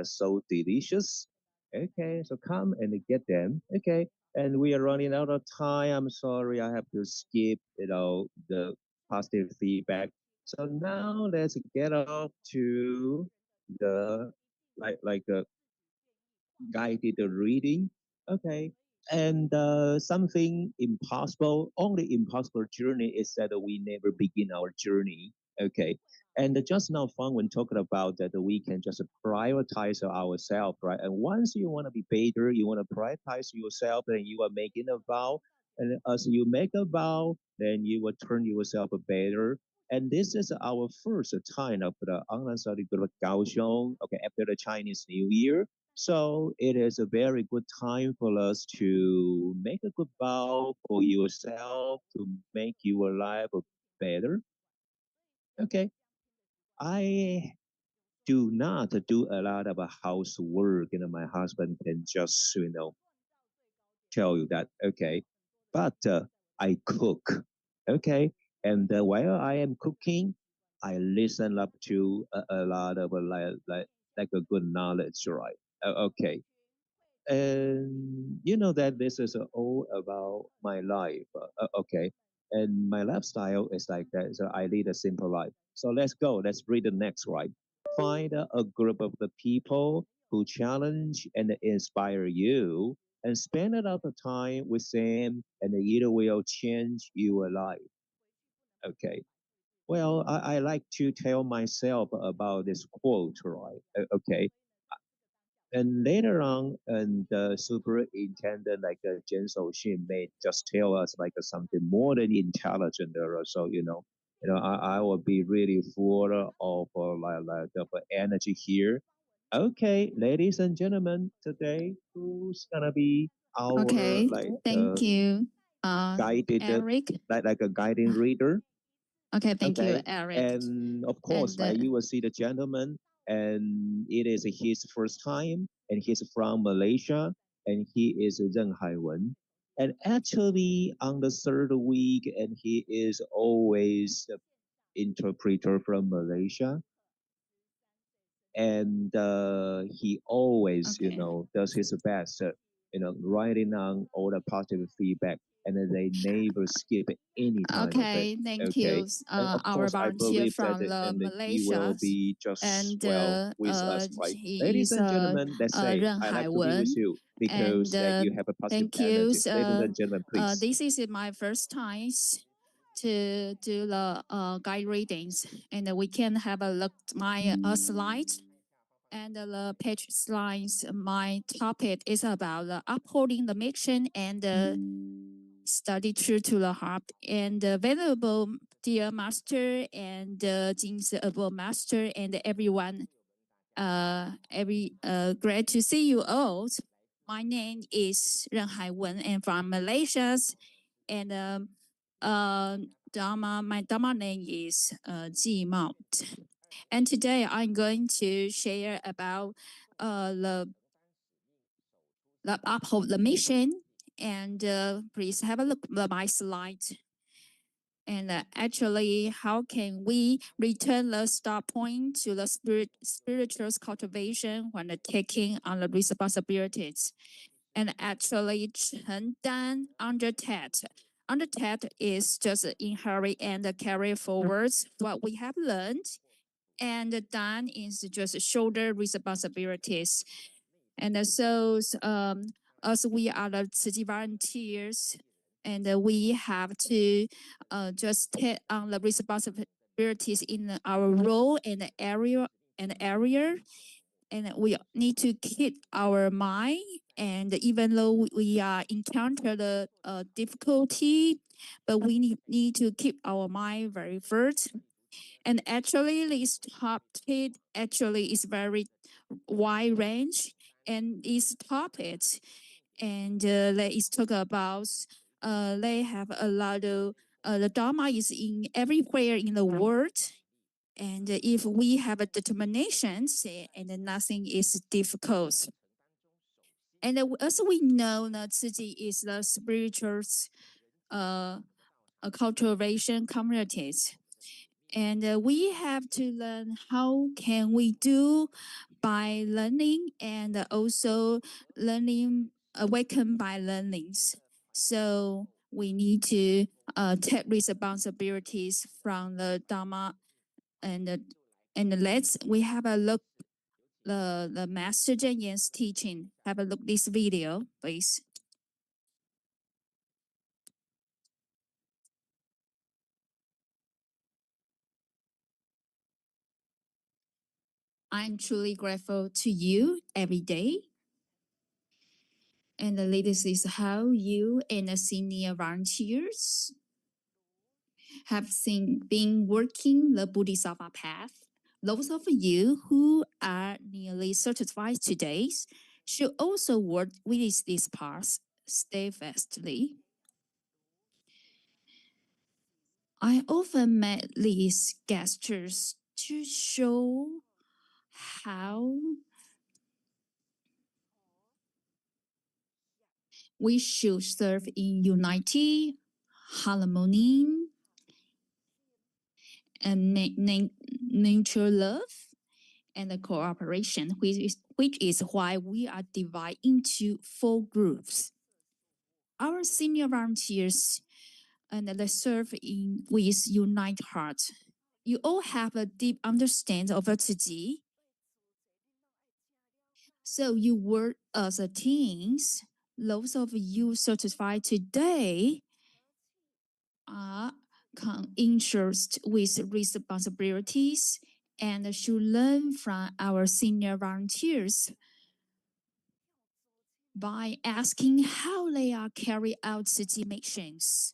are so delicious. Okay, so come and get them. Okay, and we are running out of time. I'm sorry, I have to skip, the positive feedback. So now let's get off to the like guided reading. Okay. And something impossible, only impossible journey is that we never begin our journey. Okay. And just now, fun when talking about that we can just prioritize ourselves, right? And once you want to be better, you want to prioritize yourself, and you are making a vow. And as you make a vow, then you will turn yourself better. And this is our first time of the online study group Kaohsiung, okay, after the Chinese New Year. So it is a very good time for us to make a good vow for yourself to make your life better. Okay. I do not do a lot of housework. My husband can just, tell you that. Okay. But I cook. Okay. And while I am cooking, I listen up to a lot of like a good knowledge, right? Okay. And you know that this is all about my life. Okay. And my lifestyle is like that. So I lead a simple life. So let's go. Let's read the next, right? Find a group of the people who challenge and inspire you and spend a lot of time with them, and it will change your life. Okay. Well, I like to tell myself about this quote, right? Okay. And later on, and the superintendent, like Jen Xin, may just tell us like something more than intelligent, or so I will be really full of of energy here. Okay, ladies and gentlemen, today who's gonna be our Okay, thank you, guided Eric. like a guiding reader? Okay, thank you, Okay. Eric. And of course, And you will see the gentleman, and it is his first time, and he's from Malaysia, and he is Zheng Haiwen. And actually, on the third week, and he is always the interpreter from Malaysia. And he always, okay. does his best, writing on all the positive feedback, and then they never skip any time of it. Okay, thank Okay, you. and of Our course, I volunteer believe that from and that he Malaysia, will be just and well with us, right? he Ladies is and gentlemen, let's say Ren I like to be with Haiwen. you because And that you have a positive thank you. energy. Ladies and gentlemen, please. This is my first time to do the guide readings, and we can have a look at my slides. And the page slides, my topic is about upholding the mission and study true to the heart. And valuable dear master and Jing's able master and everyone, great to see you all. My name is Ren Haiwen and from Malaysia. And my Dharma name is Ji Mao. And today I'm going to share about the uphold the mission. And please have a look at my slide. And actually, how can we return the start point to the spiritual cultivation when taking on the responsibilities? And actually, Chen Dan under TED. Under TED is just inherit and carry forward what we have learned. And Dan is just shoulder responsibilities. And so, as we are the city volunteers, and we have to just take on the responsibilities in our role and area. And we need to keep our mind. And even though we are encounter the difficulty, but we need to keep our mind very first. And actually, this topic actually is very wide range, and these topics, and they is talk about they have a lot of the Dharma is in everywhere in the world. And if we have a determination, and nothing is difficult. And as we know, Tzu is the spiritual cultivation communities. And we have to learn how can we do by learning and also learning awakened by learnings. So we need to take responsibilities from the Dharma and let's we have a look the Master Zhen Yan's teaching. Have a look this video, please. I'm truly grateful to you every day. And this is how you and the senior volunteers have been working the Bodhisattva path. Those of you who are nearly certified today should also work with this path steadfastly. I often make these gestures to show how we should serve in unity, harmony, and nature love and cooperation, which is why we are divided into 4 groups. Our senior volunteers and they serve with united heart. You all have a deep understanding of Tzu. So you work as a teams. Those of you certified today are interested with responsibilities and should learn from our senior volunteers by asking how they are carry out city missions.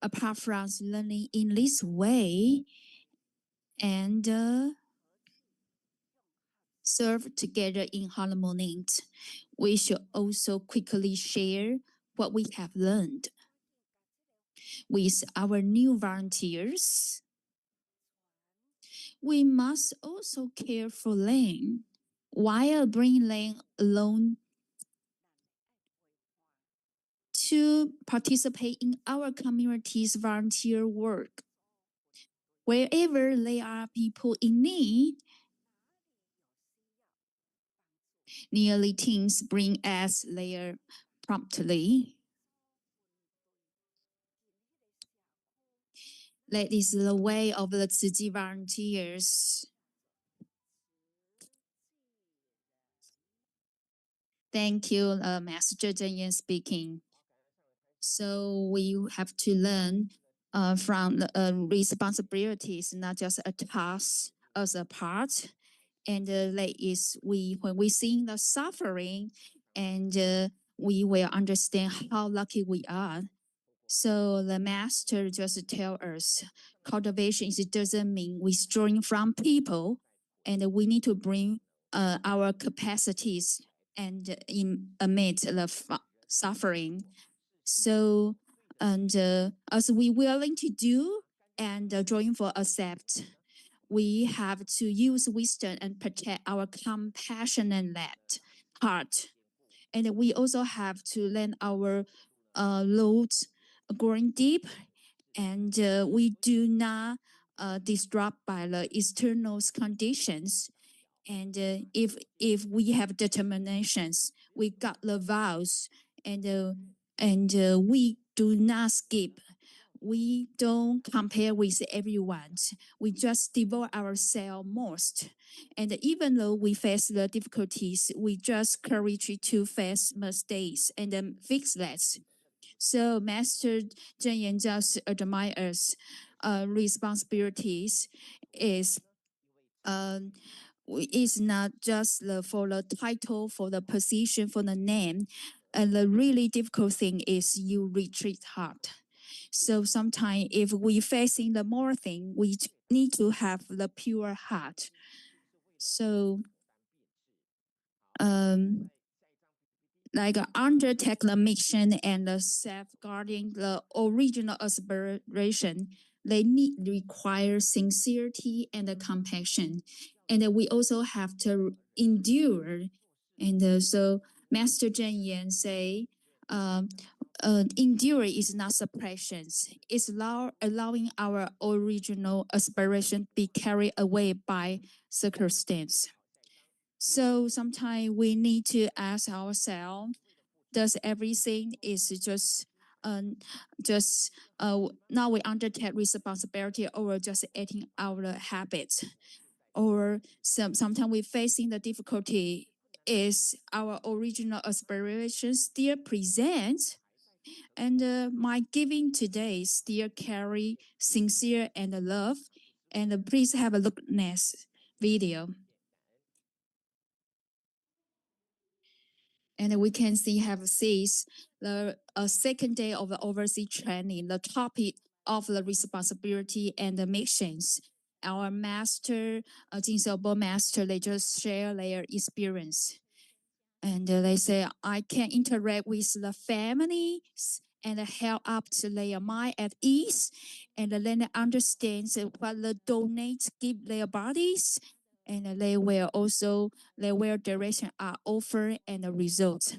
Apart from learning in this way and serve together in harmony, we should also quickly share what we have learned with our new volunteers. We must also care for them while bringing them along to participate in our community's volunteer work. Wherever there are people in need, nearly teams bring us there promptly. That is the way of the Tzu volunteers. Thank you, Master Zhen Yan speaking. So we have to learn from the responsibilities, not just a task as a part. And that is when we see the suffering, and we will understand how lucky we are. So the master just tell us, cultivation doesn't mean withdrawing from people, and we need to bring our capacities and amid the suffering. So, and as we willing to do and join for accept, we have to use wisdom and protect our compassionate heart. And we also have to learn our loads growing deep, and we do not disrupt by the external conditions. And if we have determinations, we got the vows, and we do not skip. We don't compare with everyone. We just devote ourselves most. And even though we face the difficulties, we just courage to face mistakes and then fix that. So Master Zhen Yan just admires responsibilities is not just for the title, for the position, for the name. And the really difficult thing is you retreat heart. So sometimes if we facing the more thing, we need to have the pure heart. So like undertake the mission and safeguarding the original aspiration, they require sincerity and compassion. And we also have to endure. And so Master Zhen Yan say, endure is not suppression. It's allowing our original aspiration be carried away by circumstance. So sometimes we need to ask ourselves, does everything is just now we undertake responsibility or just acting out of habit? Or sometimes we facing the difficulty, is our original aspiration still present? And my giving today still carry sincere and love. And please have a look next video. And we can see have sees the second day of the overseas training, the topic of the responsibility and the missions. Our master, Jin Xiaobo master, they just share their experience. And they say, I can interact with the families and help up to their mind at ease. And then they understand what the donates give their bodies. And they will also, their direction are offer and the result.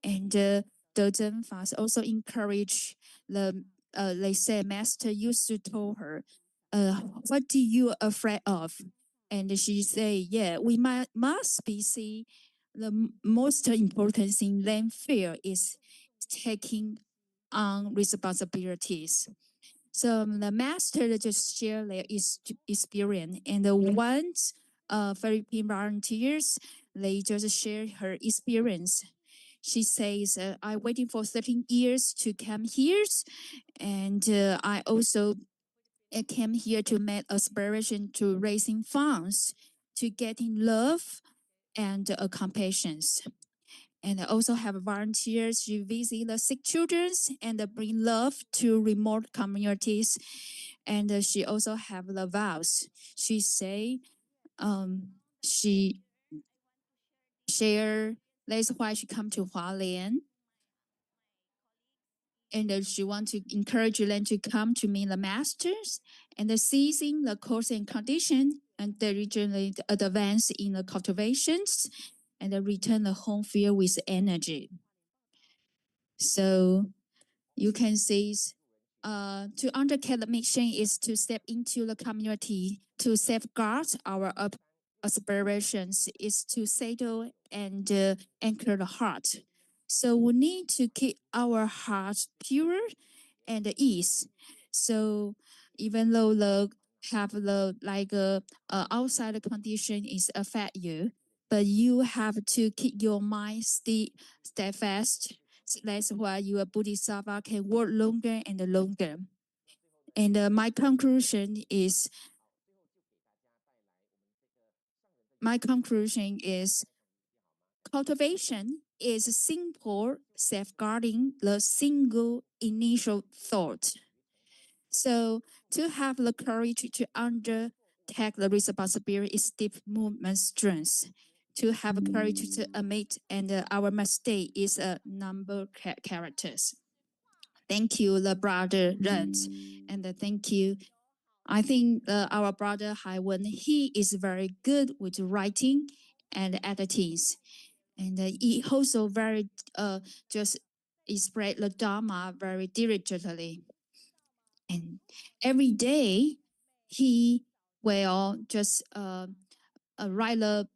And the Zhenfas also encourage they say, Master used to tell her, what do you afraid of? And she say, yeah, we must be see the most important thing than fear is taking on responsibilities. So the master just share their experience, and the ones Philippine volunteers, they just share her experience. She says, I waiting for 13 years to come here, and I also came here to make aspiration to raising funds, to getting love and compassion. And I also have volunteers to visit the sick children and bring love to remote communities. And she also have the vows. She say, she share, that's why she come to Hualien. And she want to encourage them to come to meet the masters and seizing the course and condition and diligently advance in the cultivations and return the home field with energy. So you can see to undertake the mission is to step into the community, to safeguard our aspirations, is to settle and anchor the heart. So we need to keep our heart pure and ease. So even though the have the outside condition is affect you, but you have to keep your mind steadfast. So that's why your bodhisattva can work longer and longer. And my conclusion is cultivation is simple safeguarding the single initial thought. So to have the courage to undertake the responsibility is deep movement strength. To have courage to admit and our mistake is a number characters. Thank you, the brother Ren, and thank you. I think our brother Haiwen, he is very good with writing and editing, and he also very just express the Dharma very diligently. And every day he will just write the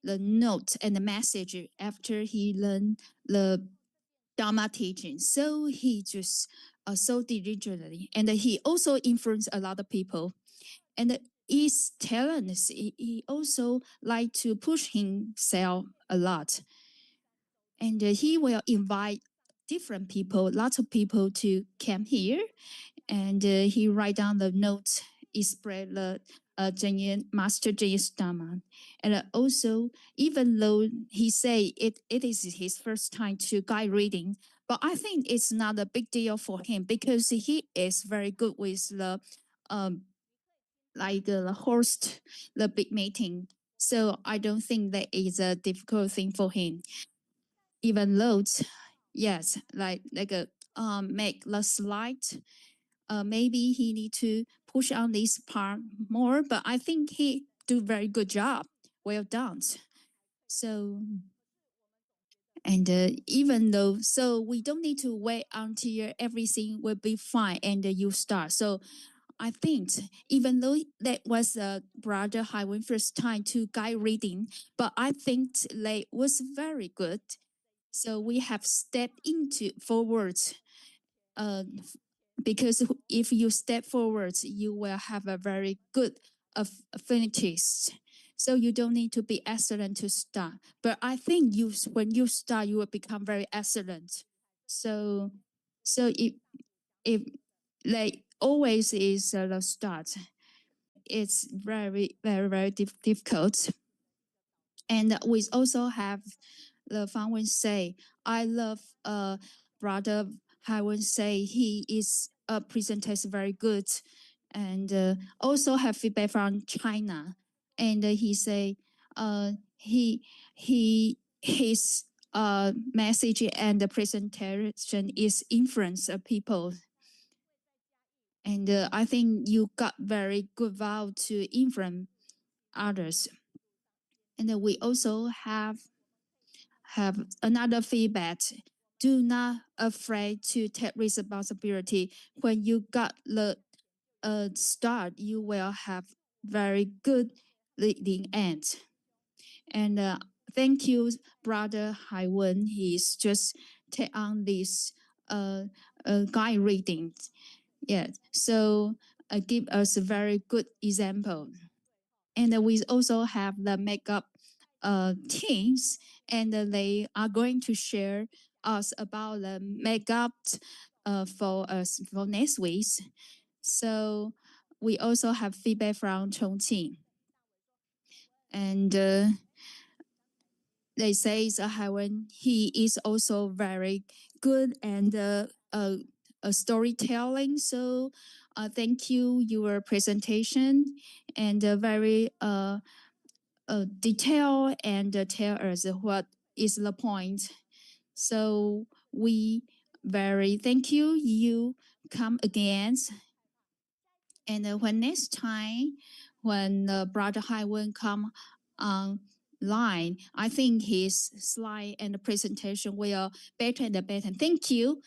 note and the message after he learned the Dharma teaching. So he just so diligently, and he also influenced a lot of people. And his talents, he also like to push himself a lot. And he will invite different people, lots of people to come here. And he write down the notes, express the Master J's Dharma. And also, even though he say it is his first time to guide reading, but I think it's not a big deal for him because he is very good with the the host, the big meeting. So I don't think that is a difficult thing for him. Even though, yes, make the slide. Maybe he need to push on this part more, but I think he do very good job. Well done. So And even though, so we don't need to wait until everything will be fine and you start. So I think even though that was Brother Haiwen first time to guide reading, but I think they was very good. So we have stepped into forward. Uh, because if you step forward, you will have a very good affinities. So you don't need to be excellent to start. But I think when you start, you will become very excellent. So if like always is the start, it's very difficult. And we also have the Fangwen say, I love Brother Haiwen say he is presentation very good, and also have feedback from China, and he say his message and the presentation is influence people. And I think you got very good vow to influence others. And we also have another feedback. Do not afraid to take responsibility. When you got the start, you will have very good leading end. And thank you, Brother Haiwen. He's just take on this guide reading. Yeah, so give us a very good example. And we also have the makeup teams, and they are going to share us about the makeup for us for next week. So we also have feedback from Chongqing, and they say Haiwen, he is also very good and storytelling. So thank you your presentation and very detail and tell us what is the point. So we very thank you. You come again. And when next time, when Brother Haiwen come online, I think his slide and the presentation will better and better. Thank you.